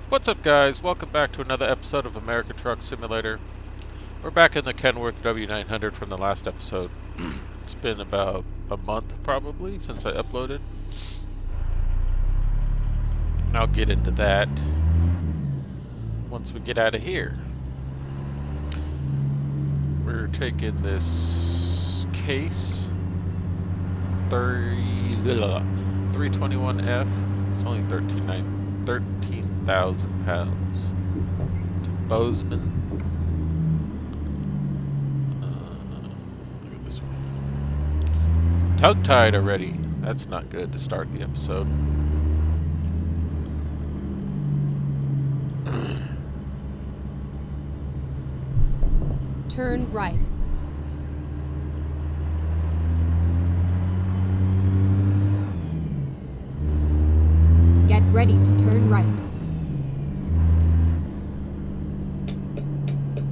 What's up, guys? Welcome back to another episode of American Truck Simulator. We're back in the Kenworth W900 from the last episode. It's been about a month, probably, since I uploaded. And I'll get into that once we get out of here. We're taking this case 321F. It's only 13,000 pounds. To Bozeman. Look at this one. Tongue-tied already. That's not good to start the episode. Turn right. Get ready to turn right.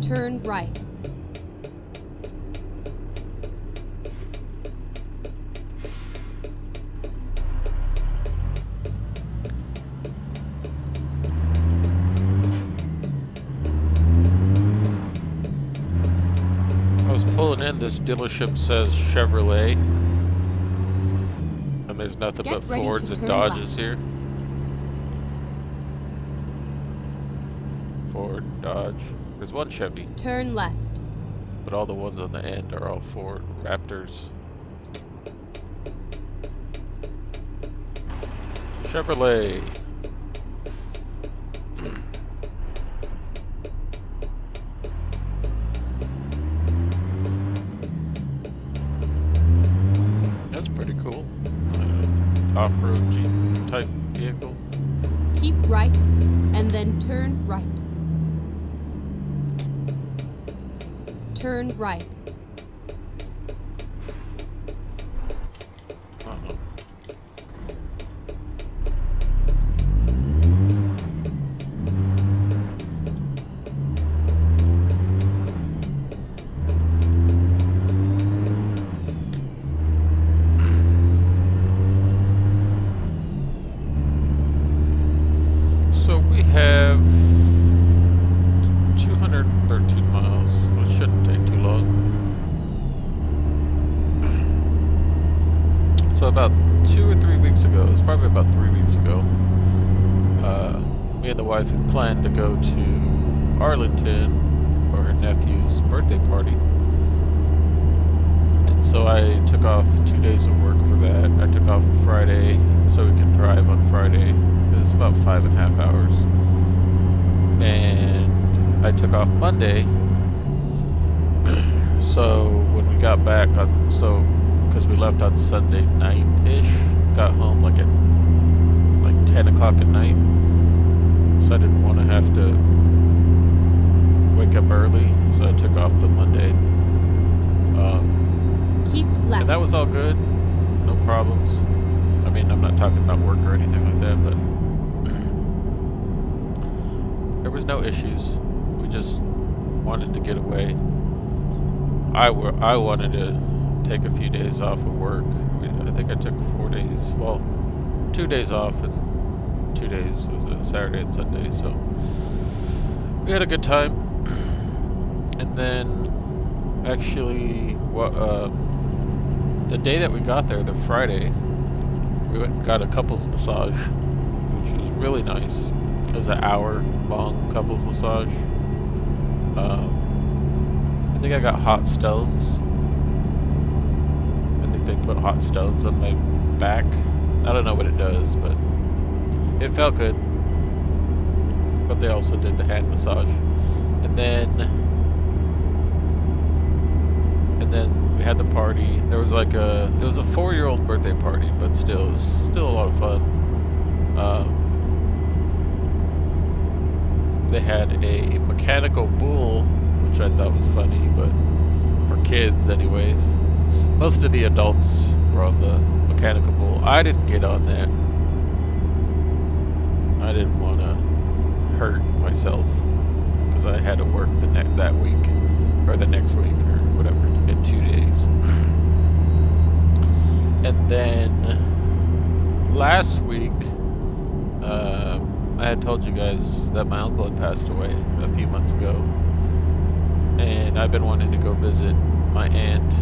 Turn right. I was pulling in, this dealership says Chevrolet, and there's nothing Get but ready Fords to and turn Dodges left. here. Ford, Dodge. There's one Chevy, Turn left. but all the ones on the end are all Ford Raptors. Chevrolet. That's pretty cool. Off-road Jeep type vehicle. Keep right and then turn right. Turn right. I don't know. So we have 213 miles. It shouldn't take too long. So about 2 or 3 weeks ago, it's probably about 3 weeks ago, me and the wife had planned to go to Arlington for her nephew's birthday party. And so I took off 2 days of work for that. I took off Friday so we could drive on Friday. It's about 5.5 hours. And I took off Monday. So when we got back because we left on Sunday night-ish, got home like at 10 o'clock at night. So I didn't want to have to wake up early, so I took off the Monday. Keep left. And that was all good, no problems. I mean, I'm not talking about work or anything like that, but there was no issues. We just wanted to get away. I wanted to take a few days off of work. I think I took 4 days, well, 2 days off, and 2 days was a Saturday and Sunday, so we had a good time. And then, actually, the day that we got there, the Friday, we went and got a couples massage, which was really nice. It was an hour-long couples massage. I think I got hot stones. I think they put hot stones on my back. I don't know what it does, but it felt good. But they also did the hand massage. And then we had the party. There was it was a 4-year-old birthday party, but still, it was still a lot of fun. They had a mechanical bull, which I thought was funny, but for kids anyways. Most of the adults were on the mechanical bull. I didn't get on that. I didn't want to hurt myself because I had to work that week or the next week or whatever in 2 days. And then last week I had told you guys that my uncle had passed away a few months ago, and I've been wanting to go visit my aunt.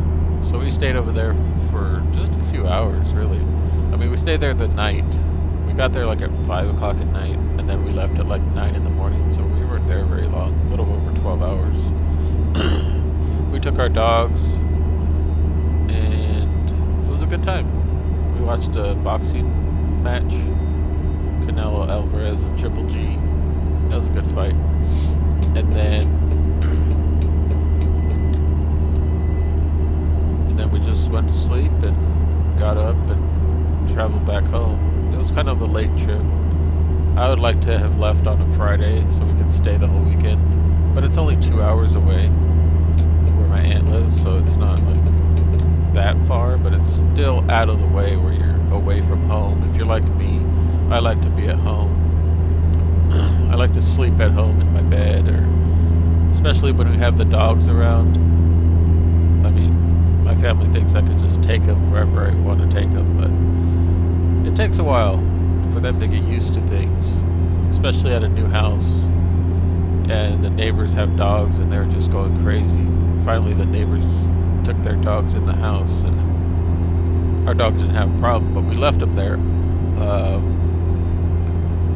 So we stayed over there for just a few hours, really. I mean, we stayed there the night. We got there like at 5 o'clock at night, and then we left at like 9 in the morning. So we weren't there very long, a little over 12 hours. We took our dogs, and it was a good time. We watched a boxing match, Canelo Alvarez and Triple G. That was a good fight. And then we just went to sleep and got up and traveled back home. It was kind of a late trip. I would like to have left on a Friday so we could stay the whole weekend, but it's only 2 hours away where my aunt lives, so it's not like that far, but it's still out of the way where you're away from home. If you're like me, I like to be at home. I like to sleep at home in my bed, or especially when we have the dogs around. I mean, my family thinks I could just take them wherever I want to take them, but it takes a while for them to get used to things, especially at a new house. And the neighbors have dogs, and they're just going crazy. Finally, the neighbors took their dogs in the house, and our dogs didn't have a problem, but we left them there.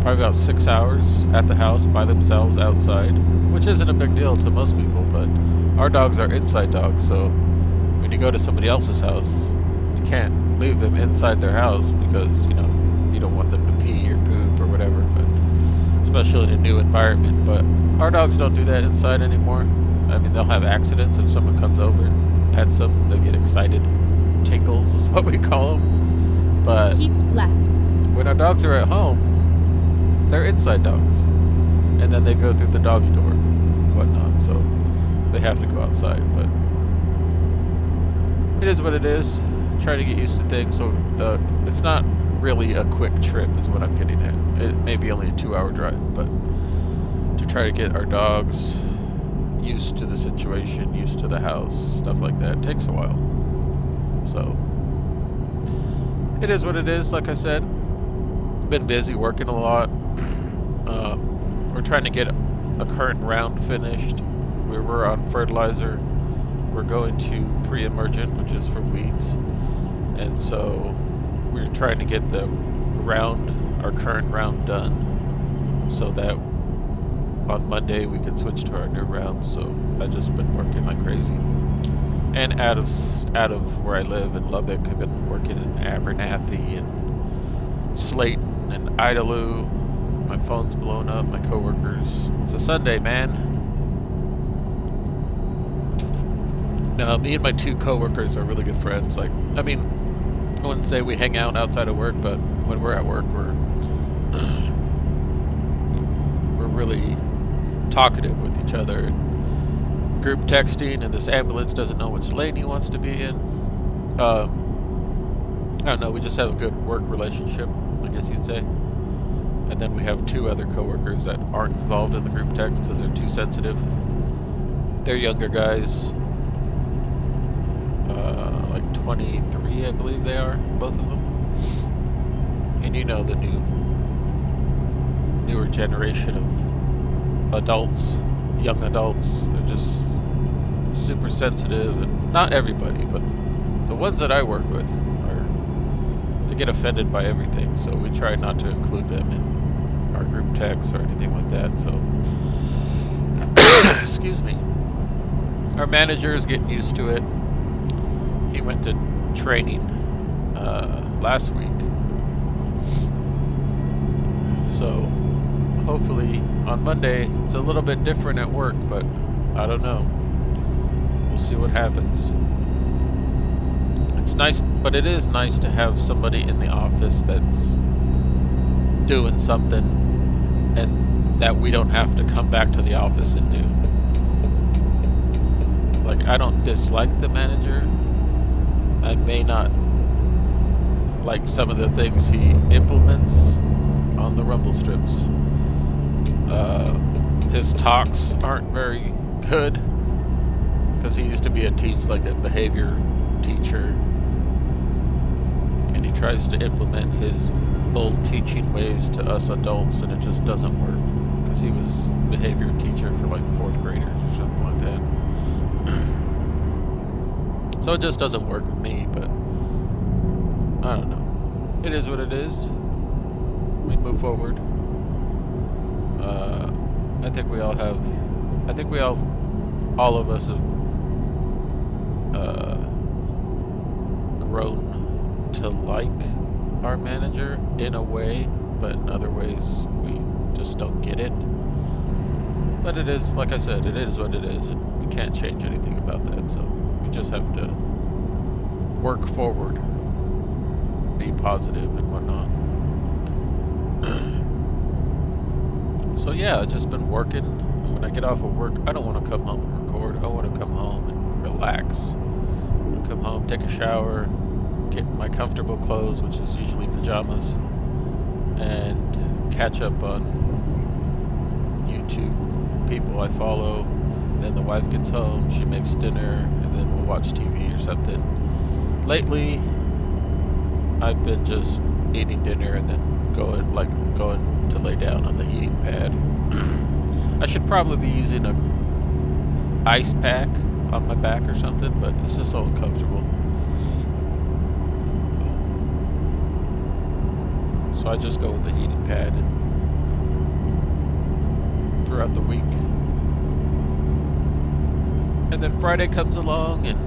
Probably about 6 hours at the house by themselves outside, which isn't a big deal to most people, but our dogs are inside dogs, so when you go to somebody else's house, you can't leave them inside their house because, you don't want them to pee or poop or whatever, but especially in a new environment. But our dogs don't do that inside anymore. I mean, they'll have accidents if someone comes over and pets them. They get excited. Tinkles is what we call them. But Keep left. when our dogs are at home, they're inside dogs. And then they go through the doggy door and whatnot. So they have to go outside. But it is what it is. Trying to get used to things. So it's not really a quick trip is what I'm getting at. It may be only a 2-hour drive, but to try to get our dogs used to the situation, used to the house, stuff like that, takes a while. So it is what it is. Like I said, been busy working a lot. We're trying to get a current round finished. We were on fertilizer. We're going to pre-emergent, which is for weeds, and so we're trying to get our current round done, so that on Monday we can switch to our new round. So I've just been working like crazy. And out of where I live in Lubbock, I've been working in Abernathy and Slayton and Idalou. My phone's blown up, my coworkers. It's a Sunday, man. No, me and my two coworkers are really good friends. I wouldn't say we hang out outside of work, but when we're at work, we're really talkative with each other. And group texting, and this ambulance doesn't know which lane he wants to be in. I don't know. We just have a good work relationship, I guess you'd say. And then we have two other coworkers that aren't involved in the group text because they're too sensitive. They're younger guys. Like 23, I believe they are, both of them. And the newer generation of adults, young adults, they're just super sensitive. And not everybody, but the ones that I work with they get offended by everything, so we try not to include them in our group texts or anything like that. So excuse me. Our manager is getting used to it. He went to training last week, so hopefully on Monday it's a little bit different at work, but I don't know. We'll see what happens. It's nice, but it is nice to have somebody in the office that's doing something and that we don't have to come back to the office and do. Like, I don't dislike the manager. I may not like some of the things he implements on the rumble strips. His talks aren't very good because he used to be a behavior teacher, and he tries to implement his old teaching ways to us adults, and it just doesn't work. Because he was behavior teacher for like fourth graders or something like that. So it just doesn't work with me, but I don't know. It is what it is. We move forward. I think we all have. I think all of us have grown to like our manager in a way, but in other ways we just don't get it. But it is, like I said, it is what it is, and we can't change anything about that. So we just have to work forward, be positive and whatnot. So yeah, I've just been working. And when I get off of work, I don't want to come home and record. I want to come home and relax. I want to come home, take a shower, get my comfortable clothes, which is usually pajamas, and catch up on YouTube people I follow. Then the wife gets home, she makes dinner, and then we'll watch TV or something. Lately, I've been just eating dinner and then going to lay down on the heating pad. I should probably be using a ice pack on my back or something, but it's just so uncomfortable. So I just go with the heating pad and throughout the week. And then Friday comes along and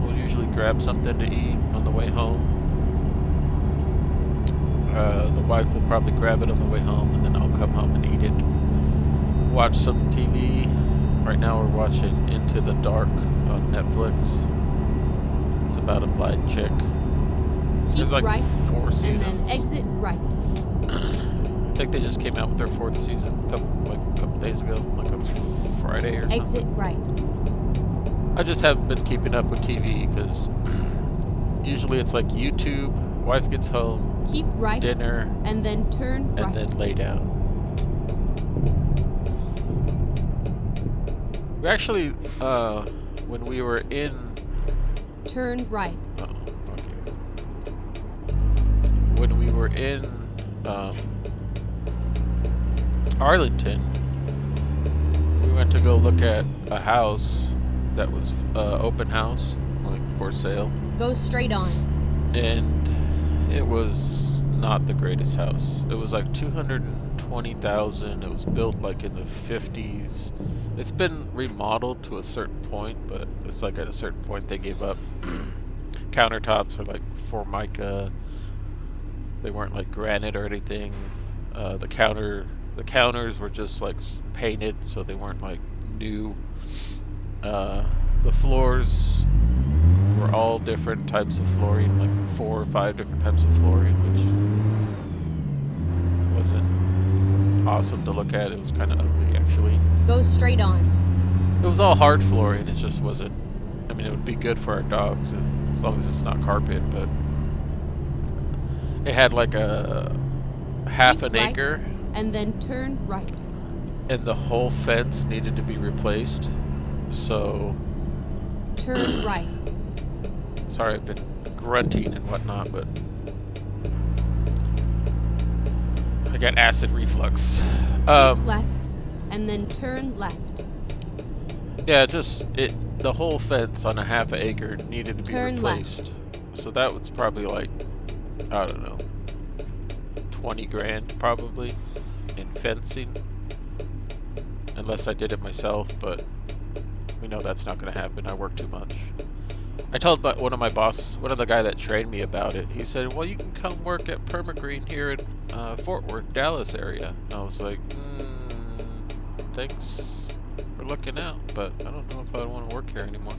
we'll usually grab something to eat on the way home. The wife will probably grab it on the way home, and then I'll come home and eat it. Watch some TV. Right now we're watching Into the Dark on Netflix. It's about a blind chick. Keep There's like right, 4 seasons. and then exit right. I think they just came out with their 4th season a couple days ago, like on Friday or something. Exit right. I just haven't been keeping up with TV because usually it's like YouTube, wife gets home, Keep right, dinner, and then turn right. and then lay down. We actually, when we were in... Turn right. Oh, okay. When we were in Arlington, we went to go look at a house that was open house, like for sale. Go straight on. And it was not the greatest house. It was like $220,000. It was built like in the 50s. It's been remodeled to a certain point, but it's like at a certain point they gave up. Countertops are like Formica. They weren't like granite or anything. The counters were just like painted, so they weren't like new. The floors were all different types of flooring, like 4 or 5 different types of flooring, which wasn't awesome to look at. It was kind of ugly, actually. Go straight on. It was all hard flooring. It just wasn't. I mean, it would be good for our dogs as long as it's not carpet, but it had like a half Keep an right, acre, and then turn right. and the whole fence needed to be replaced. So, Turn right. sorry, I've been grunting and whatnot, but I got acid reflux. Keep left, and then turn left. Yeah, the whole fence on a half an acre needed to be Turn replaced. So that was probably like, I don't know, 20 grand probably in fencing. Unless I did it myself, but we know that's not going to happen. I work too much. I told one of the guy that trained me about it. He said, well, you can come work at Permagreen here in Fort Worth, Dallas area. And I was like, thanks for looking out, but I don't know if I want to work here anymore.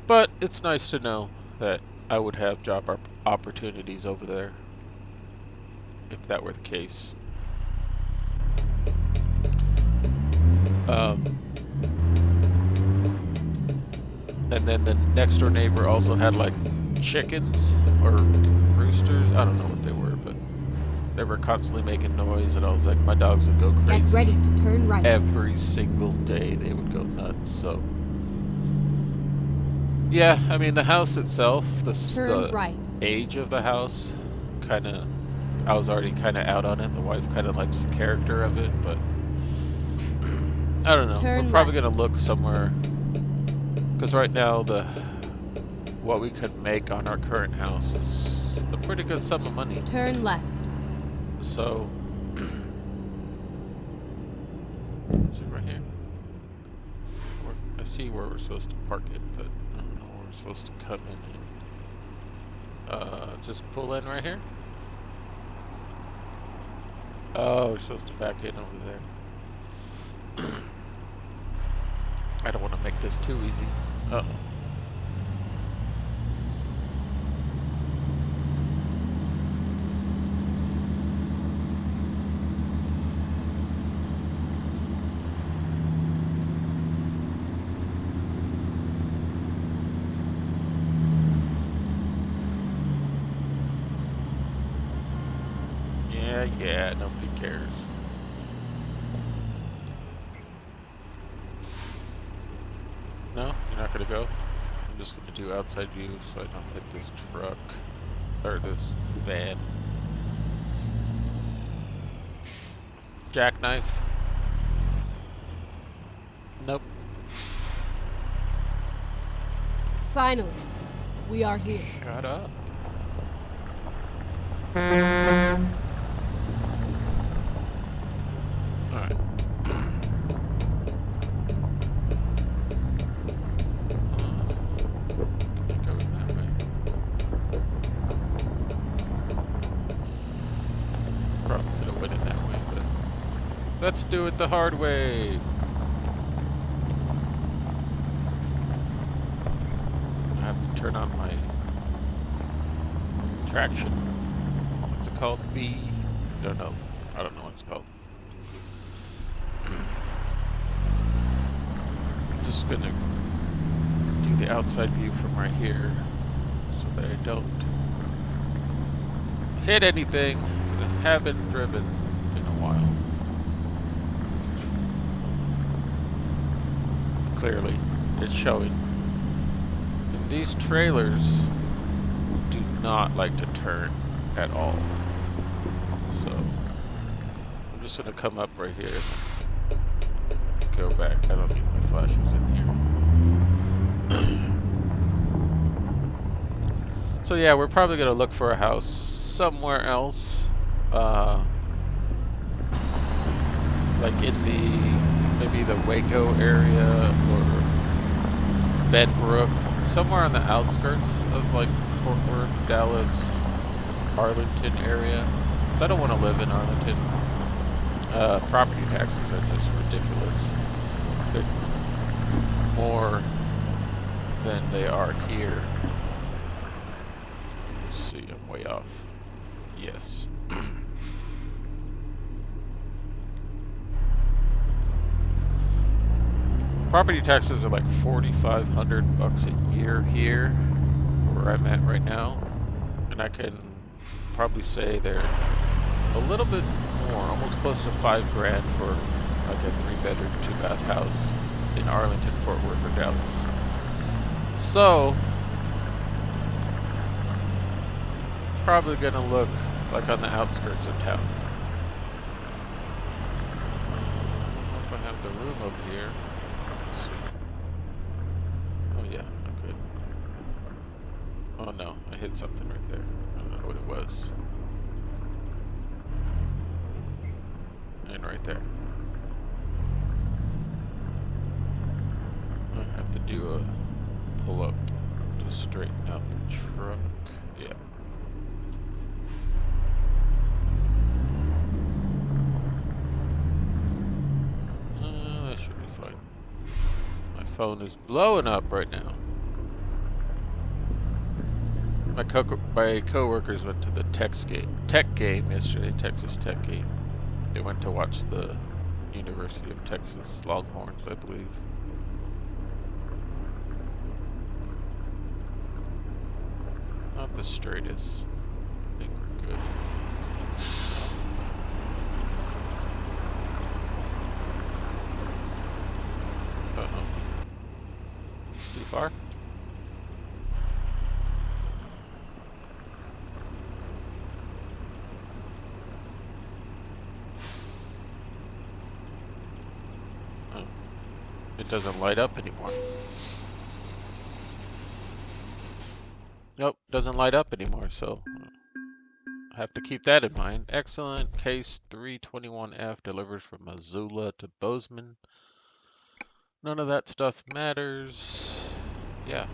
But it's nice to know that I would have job opportunities over there if that were the case. And then the next door neighbor also had like chickens or roosters. I don't know what they were, but they were constantly making noise, and I was like, my dogs would go crazy. Get ready to turn right. Every single day they would go nuts. So Yeah, I mean the house itself, Turn the right. age of the house, kind of, I was already kind of out on it. The wife kind of likes the character of it, but I don't know. We're Turn probably left. gonna look somewhere because right now the what we could make on our current house is a pretty good sum of money. Turn left. So, is it right here? I see where we're supposed to park it, but I don't know where we're supposed to come in. Just pull in right here. Oh, we're supposed to back in over there. I don't want to make this too easy. Uh-oh. Yeah, nobody cares. No, you're not gonna go? I'm just gonna do outside view so I don't hit this truck, or this van. Jackknife? Nope. Finally, we are here. Shut up. Alright. Go that way. Probably could have went in that way, but let's do it the hard way. I have to turn on my traction. What's it called? V? I don't know. I don't know what it's called. I'm just gonna do the outside view from right here so that I don't hit anything that I haven't driven in a while. Clearly, it's showing. And these trailers do not like to turn at all. So, I'm just gonna come up right here and go back. I don't need my flashers in here. So yeah, we're probably gonna look for a house somewhere else, like in maybe the Waco area or Benbrook, somewhere on the outskirts of like Fort Worth, Dallas, Arlington area. Because I don't want to live in Arlington. Property taxes are just ridiculous. They're more than they are here. Let's see, I'm way off. Yes. Property taxes are like $4,500 a year here, where I'm at right now, and I can probably say they're a little bit more, almost close to $5,000 for like a 3-bedroom, 2-bath house in Arlington, Fort Worth, or Dallas. So, probably gonna look like on the outskirts of town. I don't know if I have the room over here. Let's see. Oh yeah, I'm good. Oh no, I hit something right there. I don't know what it was. And right there. I have to do a pull up to straighten out the truck. Yeah. That should be fine. My phone is blowing up right now. My coworkers went to the tech game yesterday, Texas Tech game. They went to watch the University of Texas Longhorns, I believe. Not the straightest. I think we're good. Uh-oh. Too far? it doesn't light up anymore. Nope, doesn't light up anymore, so I have to keep that in mind. Excellent. Case 321F delivers from Missoula to Bozeman. None of that stuff matters. Yeah.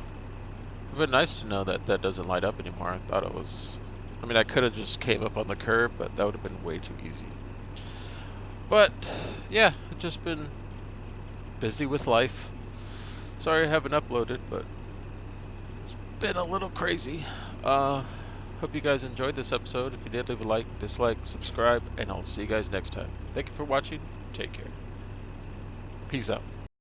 It'd been nice to know that that doesn't light up anymore. I thought it was. I mean, I could have just came up on the curb, but that would have been way too easy. But yeah, I've just been busy with life. Sorry I haven't uploaded, but it's been a little crazy. Uh, Hope you guys enjoyed this episode. If you did, leave a like, dislike, subscribe, and I'll see you guys next time. Thank you for watching. Take care. Peace out.